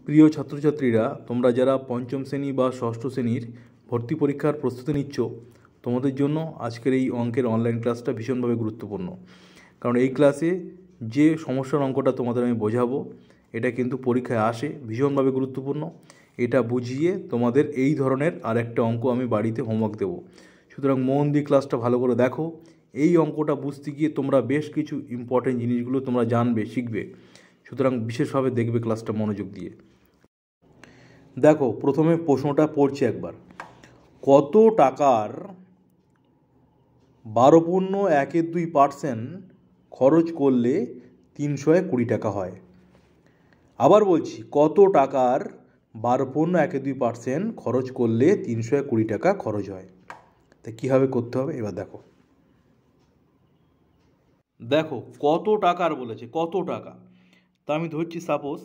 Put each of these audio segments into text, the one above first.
প্রিয় ছাত্রছাত্রীরা, তোমরা যারা পঞ্চম শ্রেণী বা ষষ্ঠ শ্রেণীর ভর্তি পরীক্ষার প্রস্তুতি নিচ্ছ, তোমাদের জন্য আজকের এই অঙ্কের অনলাইন ক্লাসটা ভীষণভাবে গুরুত্বপূর্ণ। কারণ এই ক্লাসে যে সমস্যার অঙ্কটা তোমাদের আমি বোঝাবো, এটা কিন্তু পরীক্ষায় আসে, ভীষণভাবে গুরুত্বপূর্ণ। এটা বুঝিয়ে তোমাদের এই ধরনের আর একটা অঙ্ক আমি বাড়িতে হোমওয়ার্ক দেবো। সুতরাং মন দিয়ে ক্লাসটা ভালো করে দেখো। এই অঙ্কটা বুঝতে গিয়ে তোমরা বেশ কিছু ইম্পর্টেন্ট জিনিসগুলো তোমরা জানবে, শিখবে। সুতরাং বিশেষভাবে দেখবে ক্লাসটা মনোযোগ দিয়ে। দেখো, প্রথমে প্রশ্নটা পড়ছি একবার। কত টাকার 12.12% খরচ করলে 320 টাকা হয়? আবার বলছি, কত টাকার 12.12% খরচ করলে 320 টাকা খরচ হয়? তা কীভাবে করতে হবে এবার দেখো। দেখো, কত টাকার বলেছে, কত টাকা। তা আমি ধরছি সাপোজ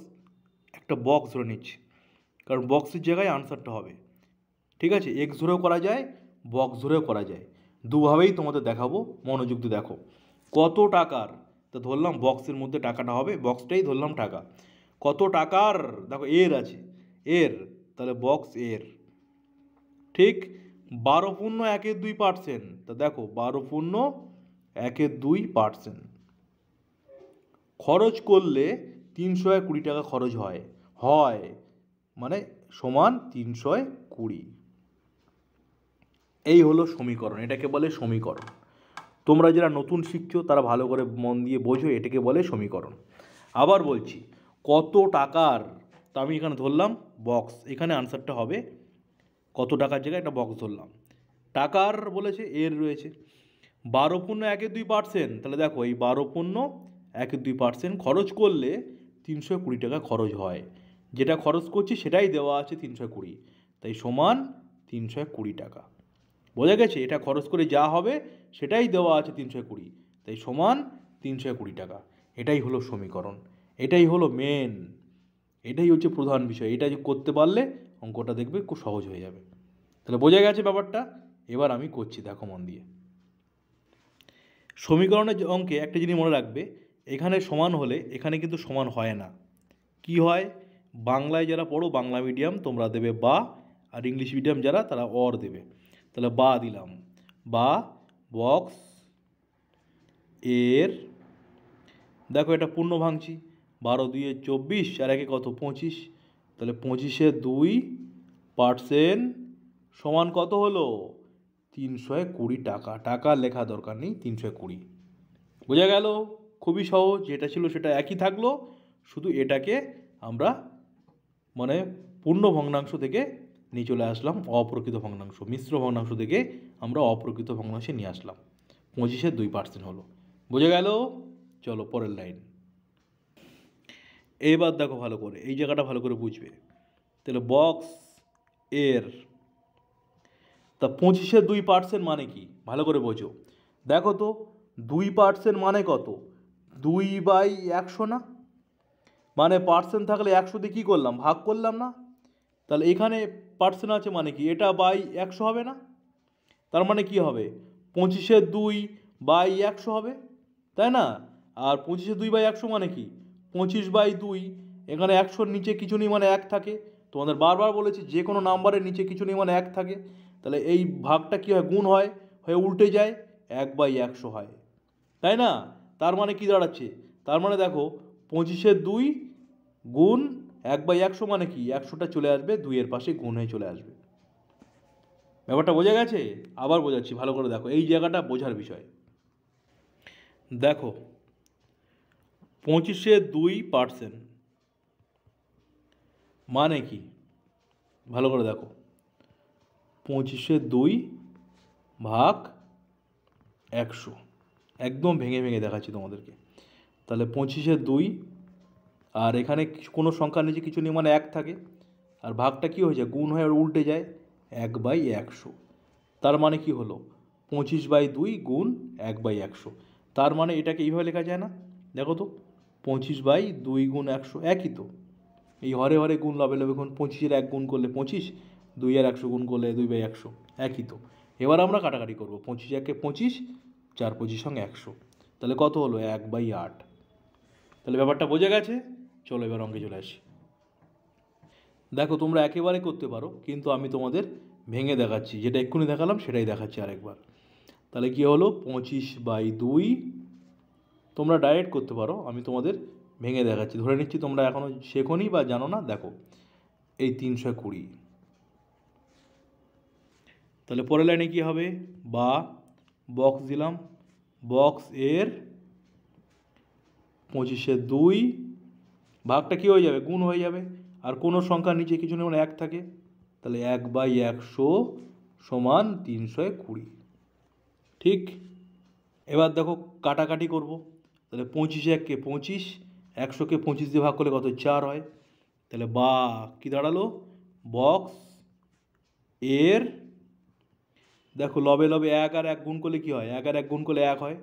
একটা বক্স ধরে নিচ্ছি, কারণ বক্সের জায়গায় আনসারটা হবে। ঠিক আছে, এক্স ধরেও করা যায়, বক্স ধরেও করা যায়, দুভাবেই তোমাদের দেখাবো, মনোযোগ দিয়ে দেখো। কত টাকার, তা ধরলাম বক্সের মধ্যে টাকাটা হবে, বক্সটাই ধরলাম টাকা। কত টাকার, দেখো এর আছে, এর, তাহলে বক্স এর। ঠিক, 12.12%, তা দেখো 12.12% খরচ করলে 320 টাকা খরচ হয়, হয় মানে সমান 320। এই হলো সমীকরণ, এটাকে বলে সমীকরণ। তোমরা যারা নতুন শিখছো তারা ভালো করে মন দিয়ে বোঝো, এটাকে বলে সমীকরণ। আবার বলছি, কত টাকার, তা আমি এখানে ধরলাম বক্স, এখানে আনসারটা হবে কত টাকার জায়গায় একটা বক্স ধরলাম। টাকার বলেছে এর রয়েছে 12.12%, তাহলে দেখো এই 12.12% খরচ করলে 320 টাকা খরচ হয়। যেটা খরচ করছি সেটাই দেওয়া আছে 320, তাই সমান 320 টাকা। বোঝা গেছে? এটা খরচ করে যা হবে সেটাই দেওয়া আছে 320, তাই সমান 320 টাকা। এটাই হলো সমীকরণ, এটাই হলো মেন, এটাই হচ্ছে প্রধান বিষয়। এটা যে করতে পারলে অঙ্কটা দেখবে খুব সহজ হয়ে যাবে। তাহলে বোঝা গেছে ব্যাপারটা? এবার আমি করছি, দেখো মন দিয়ে। সমীকরণের অঙ্কে একটা জিনিস মনে রাখবে, এখানে সমান হলে এখানে কিন্তু সমান হয় না। কি হয়? বাংলায় যারা পড়ো, বাংলা মিডিয়াম, তোমরা দেবে বা, আর ইংলিশ মিডিয়াম যারা তারা অর দেবে। তাহলে বা দিলাম, বা বক্স এর, দেখো এটা পূর্ণ ভাঙছি, 12 2 24 আর একে কত 25, তাহলে 25% সমান কত হলো? 320 টাকা। টাকা লেখা দরকার নেই, 320। বোঝা গেল? খুবই সহজ, যেটা ছিল সেটা একই থাকলো, শুধু এটাকে আমরা মানে পূর্ণ ভগ্নাংশ থেকে নিয়ে চলে আসলাম অপ্রকৃত ভগ্নাংশ, মিশ্র ভগ্নাংশ থেকে আমরা অপ্রকৃত ভগ্নাংশে নিয়ে আসলাম। 25% হলো। বোঝা গেল? চলো পরের লাইন। এবার দেখো ভালো করে, এই জায়গাটা ভালো করে বুঝবে। তাহলে বক্স এর, তা 25% মানে কি ভালো করে বোঝো। দেখো তো 2% মানে কত? 2/100 না? মানে পার্সেন্ট থাকলে 100 দিয়ে কী করলাম? ভাগ করলাম না? তাহলে এখানে পার্সেন্ট আছে মানে কি, এটা 100 হবে না? তার মানে কি হবে? 25/2 হবে, তাই না? আর 25/100 মানে কি? 25/2, এখানে 100-র নিচে কিছু নেই মানে 1 থাকে। তোমাদের বারবার বলেছি যে কোনো নাম্বারের নিচে কিছু নেই মানে 1 থাকে। তাহলে এই ভাগটা কী হয়? গুণ হয়, হয়ে উল্টে যায়, 1/100 হয়, তাই না? তার মানে কি দাঁড়াচ্ছে? তার মানে দেখো 25/2 গুণ 1/100 মানে কি, 100টা চলে আসবে 2-এর পাশে গুণ হয়ে চলে আসবে। ব্যাপারটা বোঝা গেছে? আবার বোঝাচ্ছি, ভালো করে দেখো, এই জায়গাটা বোঝার বিষয়। দেখো 25% মানে কি ভালো করে দেখো, 25/2 ভাগ 100, একদম ভেঙে ভেঙে দেখাচ্ছি তোমাদেরকে। তাহলে 25/2, আর এখানে কোনো সংখ্যার নিচে কিছু নেই মানে 1 থাকে, আর ভাগটা কী হয়ে যায়? গুণ হয়ে উল্টে যায়, 1/100। তার মানে কি হলো? 25/2 গুণ 1/100। তার মানে এটাকে এইভাবে লেখা যায় না? দেখো তো, 25/2 গুণ 100 একই তো। এই হরে হরে গুণ লবে লবে গুণ, 25-এর 1 গুণ করলে 25, 2 আর 100 গুণ করলে 2/100, একই তো। এবার আমরা কাটাকাটি করবো, 25 × 25, 4 25 সঙ্গে 100, তাহলে কত হলো? 1/8। তাহলে ব্যাপারটা বোঝা গেছে? চলো এবার অঙ্কে চলে আসি। দেখো তোমরা একেবারে করতে পারো, কিন্তু আমি তোমাদের ভেঙে দেখাচ্ছি, যেটা এক্ষুনি দেখালাম সেটাই দেখাচ্ছি আরেকবার। তাহলে কী হলো, 25/2। তোমরা ডাইরেক্ট করতে পারো, আমি তোমাদের ভেঙে দেখাচ্ছি। ধরে নিচ্ছি তোমরা এখনও শেখোনি বা জানো না। দেখো এই 320। তাহলে পরের লাইনে কী হবে, বা বক্স দিলাম, বক্স এর 25/2 ভাগটা কী হয়ে যাবে, গুণ হয়ে যাবে। আর কোনো সংখ্যার নিচে কিছু নেই, 1 থাকে, তাহলে 1/100 সমান 320। ঠিক। এবার দেখো কাটাকাটি করব। তাহলে 25 25, 100কে 25 দিয়ে ভাগ করলে কত, 4 হয়। তাহলে বা কী দাঁড়ালো, বক্স এর, দেখো লবে লবে 1 আর 1 গুণ করলে কী হয়, 1 আর 1 গুণ করলে 1 হয়,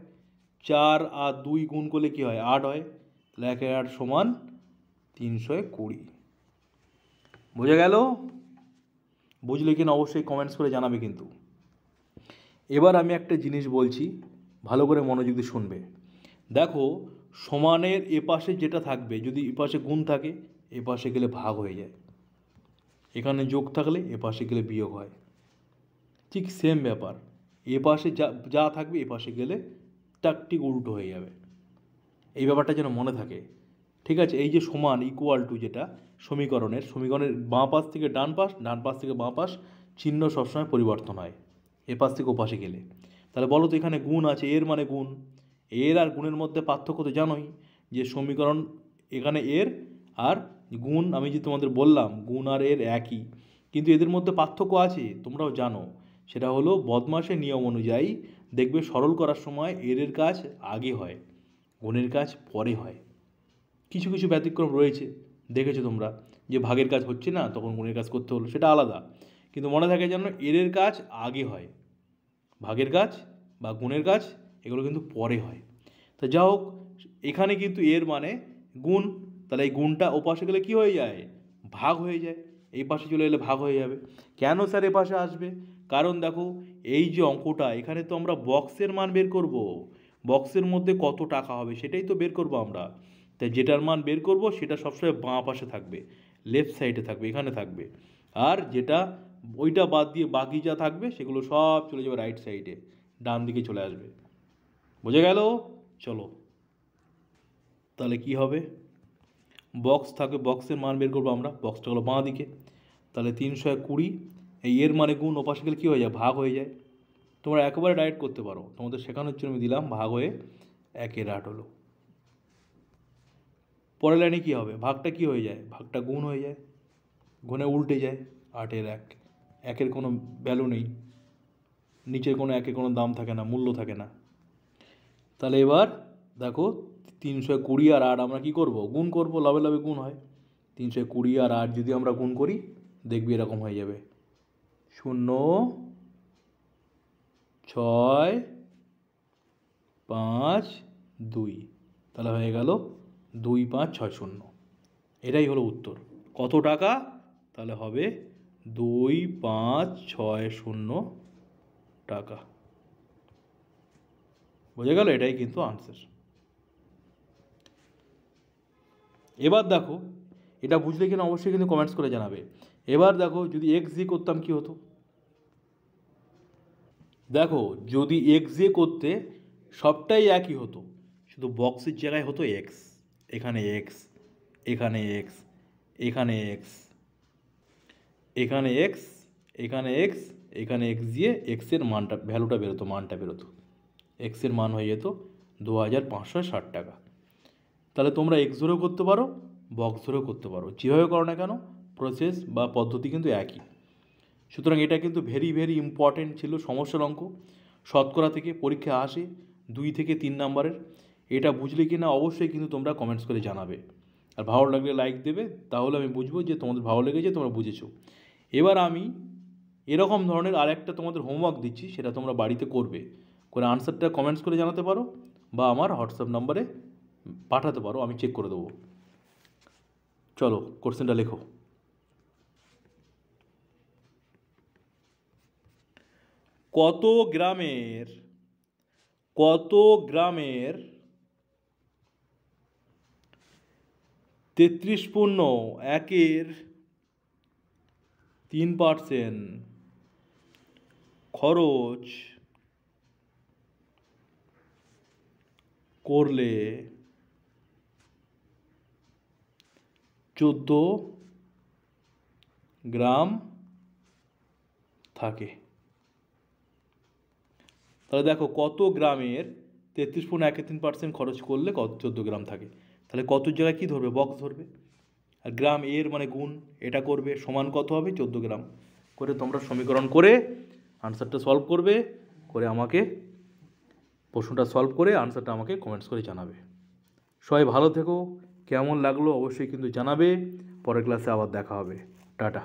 4 আর 2 গুণ করলে কী হয়, 8 হয়। তাহলে 1 আর 8 সমান 320। বুঝে গেল? বুঝলে কিনা অবশ্যই কমেন্টস করে জানাবে কিন্তু। এবার আমি একটা জিনিস বলছি, ভালো করে মনোযোগ দিয়ে শুনবে। দেখো সমানের এপাশে যেটা থাকবে, যদি এপাশে গুণ থাকে এপাশে গেলে ভাগ হয়ে যায়, এখানে যোগ থাকলে এপাশে গেলে বিয়োগ হয়। ঠিক সেম ব্যাপার, এপাশে যা যা থাকবে এপাশে গেলে ঠিক উল্টো হয়ে যাবে। এই ব্যাপারটা যেন মনে থাকে, ঠিক আছে? এই যে সমান ইকুয়াল টু, যেটা সমীকরণের বাঁ পাশ থেকে ডান পাশ, ডান পাশ থেকে বাঁ পাশ, চিহ্ন সবসময় পরিবর্তন হয় এপাশ থেকে ওপাশে গেলে। তাহলে বলো তো, এখানে গুণ আছে, এর মানে গুণ, এর আর গুণের মধ্যে পার্থক্য তো জানোই, যে সমীকরণ এখানে এর আর গুণ, আমি যে তোমাদের বললাম গুণ আর এর একই, কিন্তু এদের মধ্যে পার্থক্য আছে, তোমরাও জানো। সেটা হলো বদমাশের নিয়ম অনুযায়ী দেখবে সরল করার সময় এর কাজ আগে হয়, গুণের কাজ পরে হয়। কিছু কিছু ব্যতিক্রম রয়েছে, দেখেছো তোমরা, যে ভাগের কাজ হচ্ছে না তখন গুণের কাজ করতে হলো, সেটা আলাদা। কিন্তু মনে থাকে যেন এর কাজ আগে হয়, ভাগের কাজ বা গুণের কাজ এগুলো কিন্তু পরে হয়। তো যা হোক, এখানে কিন্তু এর মানে গুণ, তাহলে এই গুণটা ওপাশে গেলে কী হয়ে যায়, ভাগ হয়ে যায়। এই পাশে চলে এলে ভাগ হয়ে যাবে। কেন স্যার এ পাশে আসবে, কারণ দেখো এই যে অঙ্কটা, এখানে তো আমরা বক্সের মান বের করব, বক্সের মধ্যে কত টাকা হবে সেটাই তো বের করব আমরা। তাই যেটার মান বের করব সেটা সবসময় বাঁ পাশে থাকবে, লেফট সাইডে থাকবে, এখানে থাকবে। আর যেটা ওইটা বাদ দিয়ে বাকি যা থাকবে সেগুলো সব চলে যাবে রাইট সাইডে, ডান দিকে চলে আসবে। বোঝা গেল? চলো তাহলে কি হবে, বক্স থাকবে, বক্সের মান বের করবো আমরা, বক্সটা হলো বাঁ দিকে। তাহলে 320, এই এর মানে গুণ, ওপাশে গেলে কী হয়ে যায়, ভাগ হয়ে যায়। তোমরা একেবারে ডাইরেক্ট করতে পারো, তোমাদের শেখানোর জন্য আমি দিলাম, ভাগ হয়ে 1/8 হলো। পরের লাইনে কী হবে, ভাগটা কী হয়ে যায়, ভাগটা গুণ হয়ে যায়, গুণে উল্টে যায়, 8/1। 1-এর কোনো ভ্যালু নেই, নিচের কোনো 1-এর কোনো দাম থাকে না, মূল্য থাকে না। তাহলে এবার দেখো 320 আর 8 আমরা কী করব, গুণ করব, লবে লবে গুণ হয়। 320 আর 8 যদি আমরা গুণ করি দেখবি এরকম হয়ে যাবে, 0 6 5 2, তাহলে হয়ে গেল 2560। এটাই হলো উত্তর। কত টাকা, তাহলে হবে 2560 টাকা। বোঝা গেল? এটাই কিন্তু আনসার। এবার দেখো, এটা বুঝলে কিনা অবশ্যই কিন্তু কমেন্টস করে জানাবে। এবার দেখো যদি এক্স দিয়ে করতাম কী হতো, দেখো যদি এক্স দিয়ে করতে সবটাই একই হতো, শুধু বক্সের জায়গায় হতো এক্স, এখানে এক্স, এখানে এক্স, এখানে এক্স, এখানে এক্স, এখানে এক্স, এখানে এক্স দিয়ে এক্সের মানটা, ভ্যালুটা বেরোতো, মানটা বেরোতো, এক্সের মান হয়ে যেত 2560 টাকা। তাহলে তোমরা এক্স ধরেও করতে পারো, বক্স ধরেও করতে পারো, যেভাবে করো না কেন প্রসেস বা পদ্ধতি কিন্তু একই। সুতরাং এটা কিন্তু ভেরি ভেরি ইম্পর্টেন্ট ছিল, সমস্যার অঙ্ক, শতকরা থেকে পরীক্ষা আসে 2 থেকে 3 নাম্বারের। এটা বুঝলে কি না অবশ্যই কিন্তু তোমরা কমেন্টস করে জানাবে, আর ভালো লাগলে লাইক দেবে, তাহলে আমি বুঝবো যে তোমাদের ভালো লেগেছে, তোমরা বুঝেছো। এবার আমি এরকম ধরনের আরেকটা তোমাদের হোমওয়ার্ক দিচ্ছি, সেটা তোমরা বাড়িতে করবে, করে আনসারটা কমেন্টস করে জানাতে পারো বা আমার হোয়াটসঅ্যাপ নাম্বারে পাঠাতে পারো, আমি চেক করে দেবো। চলো কোশ্চেনটা লেখো। কত গ্রামের 33.1 3% খরচ করলে 14 গ্রাম থাকে। তাহলে দেখো কত গ্রামের 33.13% খরচ করলে কত 14 গ্রাম থাকে। তাহলে কত জায়গায় কী ধরবে, বক্স ধরবে। আর গ্রাম এর মানে গুণ, এটা করবে, সমান কত হবে 14 গ্রাম করে তোমরা সমীকরণ করে আনসারটা সলভ করবে, করে আমাকে প্রশ্নটা সলভ করে আনসারটা আমাকে কমেন্টস করে জানাবে। সবাই ভালো থেকো, কেমন লাগলো অবশ্যই কিন্তু জানাবে। পরের ক্লাসে আবার দেখা হবে। টাটা।